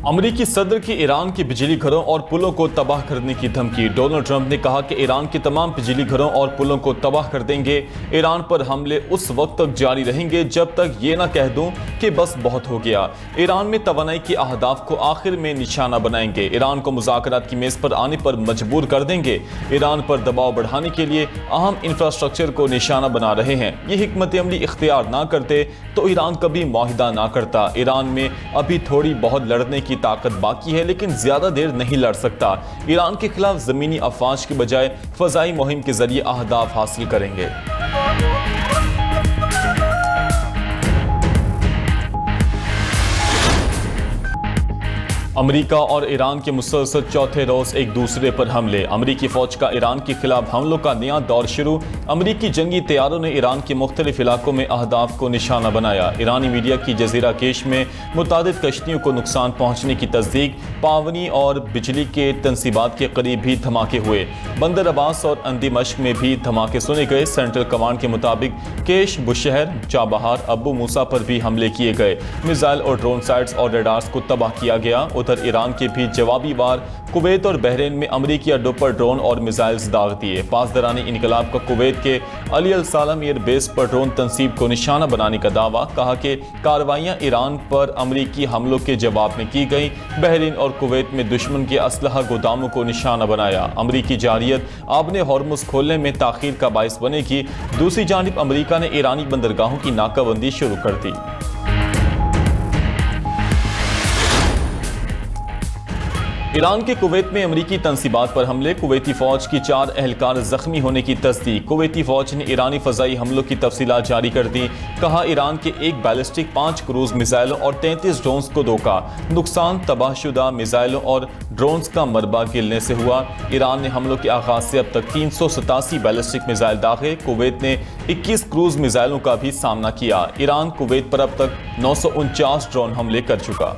امریکی صدر کی ایران کے بجلی گھروں اور پلوں کو تباہ کرنے کی دھمکی۔ ڈونلڈ ٹرمپ نے کہا کہ ایران کے تمام بجلی گھروں اور پلوں کو تباہ کر دیں گے۔ ایران پر حملے اس وقت تک جاری رہیں گے جب تک یہ نہ کہہ دوں کہ بس بہت ہو گیا۔ ایران میں توانائی کے اہداف کو آخر میں نشانہ بنائیں گے۔ ایران کو مذاکرات کی میز پر آنے پر مجبور کر دیں گے۔ ایران پر دباؤ بڑھانے کے لیے اہم انفراسٹرکچر کو نشانہ بنا رہے ہیں۔ یہ حکمت عملی اختیار نہ کرتے تو ایران کبھی معاہدہ نہ کرتا۔ ایران میں ابھی تھوڑی بہت لڑنے کی طاقت باقی ہے لیکن زیادہ دیر نہیں لڑ سکتا۔ ایران کے خلاف زمینی افواج کے بجائے فضائی مہم کے ذریعے اہداف حاصل کریں گے۔ امریکہ اور ایران کے مسلسل چوتھے روز ایک دوسرے پر حملے۔ امریکی فوج کا ایران کے خلاف حملوں کا نیا دور شروع۔ امریکی جنگی طیاروں نے ایران کے مختلف علاقوں میں اہداف کو نشانہ بنایا۔ ایرانی میڈیا کی جزیرہ کیش میں متعدد کشتیوں کو نقصان پہنچنے کی تصدیق۔ پاونی اور بجلی کے تنصیبات کے قریب بھی دھماکے ہوئے۔ بندر عباس اور دمشق میں بھی دھماکے سنے گئے۔ سینٹرل کمانڈ کے مطابق کیش، بشہر، چابہار، ابو موسیٰ پر بھی حملے کیے گئے۔ میزائل اور ڈرون سائٹس اور ریڈارز کو تباہ کیا گیا۔ ادھر ایران کے بھی جوابی وار کویت اور بحرین میں امریکی اڈوں پر ڈرون اور میزائلز داغ دیے۔ پاسداران انقلاب کا کویت کے علی السلام ایئر بیس پر ڈرون تنصیب کو نشانہ بنانے کا دعویٰ۔ کہا کہ کارروائیاں ایران پر امریکی حملوں کے جواب میں کی گئیں۔ بحرین اور کویت میں دشمن کے اسلحہ گوداموں کو نشانہ بنایا۔ امریکی جارحیت آبِ ہرمز کھولنے میں تاخیر کا باعث بنے گی۔ دوسری جانب امریکہ نے ایرانی بندرگاہوں کی ناکہ بندی شروع کر دی۔ ایران کے کویت میں امریکی تنصیبات پر حملے۔ کویتی فوج کی 4 اہلکار زخمی ہونے کی تصدیق۔ کویتی فوج نے ایرانی فضائی حملوں کی تفصیلات جاری کر دی۔ کہا ایران کے 1 بیلسٹک، 5 کروز میزائلوں اور 33 ڈرونز کو دھوکا۔ نقصان تباہ شدہ میزائلوں اور ڈرونز کا مربع گرنے سے ہوا۔ ایران نے حملوں کے آغاز سے اب تک 387 بیلسٹک میزائل داغے۔ کویت نے 21 کروز میزائلوں کا بھی سامنا کیا۔ ایران کویت پر اب تک 949 ڈرون حملے کر چکا۔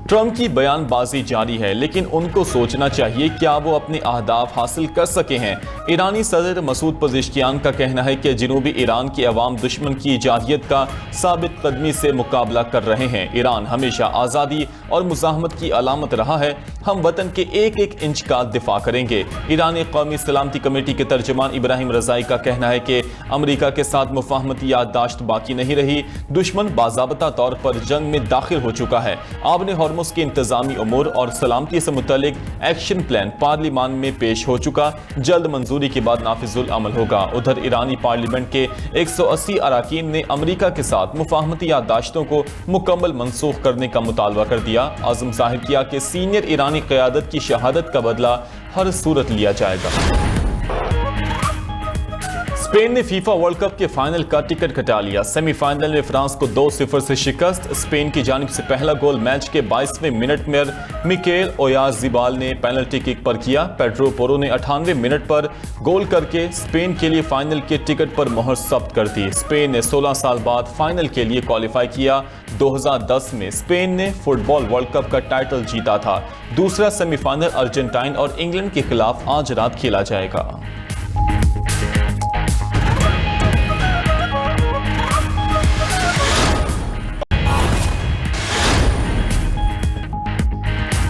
ٹرمپ کی بیان بازی جاری ہے لیکن ان کو سوچنا چاہیے کیا وہ اپنے اہداف حاصل کر سکے ہیں۔ ایرانی صدر مسعود پزشکیان کا کہنا ہے کہ جنوبی ایران کے عوام دشمن کی جارحیت کا ثابت قدمی سے مقابلہ کر رہے ہیں۔ ایران ہمیشہ آزادی اور مزاحمت کی علامت رہا ہے۔ ہم وطن کے ایک ایک انچ کا دفاع کریں گے۔ ایرانی قومی سلامتی کمیٹی کے ترجمان ابراہیم رضائی کا کہنا ہے کہ امریکہ کے ساتھ مفاہمتی یادداشت باقی نہیں رہی۔ دشمن باضابطہ طور پر جنگ میں داخل ہو چکا ہے۔ آبِ ہرمز کے انتظامی امور اور سلامتی سے متعلق ایکشن پلان پارلیمان میں پیش ہو چکا، جلد منظوری کے بعد نافذ العمل ہوگا۔ ادھر ایرانی پارلیمنٹ کے 180 اراکین نے امریکہ کے ساتھ مفاہمتی یادداشتوں کو مکمل منسوخ کرنے کا مطالبہ کر دیا۔ عزم ظاہر کیا کہ سینئر ایرانی قیادت کی شہادت کا بدلہ ہر صورت لیا جائے گا۔ اسپین نے فیفا ورلڈ کپ کے فائنل کا ٹکٹ کٹا لیا۔ سیمی فائنل میں فرانس کو 2-0 سے شکست۔ اسپین کی جانب سے پہلا گول میچ کے 22ویں منٹ میں میکیل اویارزبال نے پینلٹی کک پر کیا۔ پیڈرو پورو نے 98ویں منٹ پر گول کر کے اسپین کے لیے فائنل کے ٹکٹ پر مہر ثبت کر دی۔ اسپین نے 16 سال بعد فائنل کے لیے کوالیفائی کیا۔ 2010 میں اسپین نے فٹ بال ورلڈ کپ کا ٹائٹل جیتا تھا۔ دوسرا سیمی فائنل ارجنٹائن اور انگلینڈ کے خلاف آج رات کھیلا جائے گا۔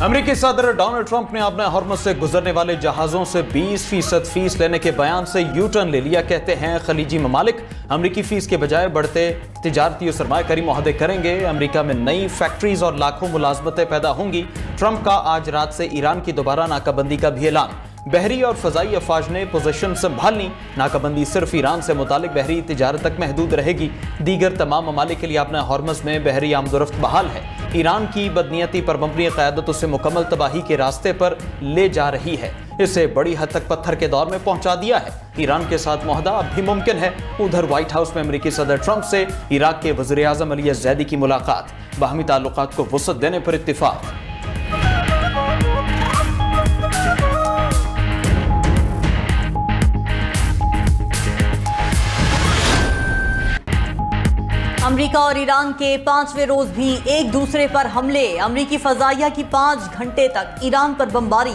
امریکی صدر ڈونلڈ ٹرمپ نے اپنے ہرمز سے گزرنے والے جہازوں سے 20% فیس لینے کے بیان سے یو ٹرن لے لیا۔ کہتے ہیں خلیجی ممالک امریکی فیس کے بجائے بڑھتے تجارتی اور سرمایہ کاری معاہدے کریں گے۔ امریکہ میں نئی فیکٹریز اور لاکھوں ملازمتیں پیدا ہوں گی۔ ٹرمپ کا آج رات سے ایران کی دوبارہ ناکہ بندی کا بھی اعلان۔ بحری اور فضائی افواج نے پوزیشن سنبھال لی۔ ناکہ بندی صرف ایران سے متعلق بحری تجارت تک محدود رہے گی۔ دیگر تمام ممالک کے لیے اپنا ہرمز میں بحری آمد و رفت بحال ہے۔ ایران کی بدنیتی پر مبنی قیادت اسے مکمل تباہی کے راستے پر لے جا رہی ہے۔ اسے بڑی حد تک پتھر کے دور میں پہنچا دیا ہے۔ ایران کے ساتھ معاہدہ اب بھی ممکن ہے۔ ادھر وائٹ ہاؤس میں امریکی صدر ٹرمپ سے عراق کے وزیر اعظم علی الزیدی کی ملاقات۔ باہمی تعلقات کو وسعت دینے پر اتفاق۔ امریکہ اور ایران کے 5ویں روز بھی ایک دوسرے پر حملے۔ امریکی فضائیہ کی 5 گھنٹے تک ایران پر بمباری۔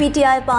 PTI 5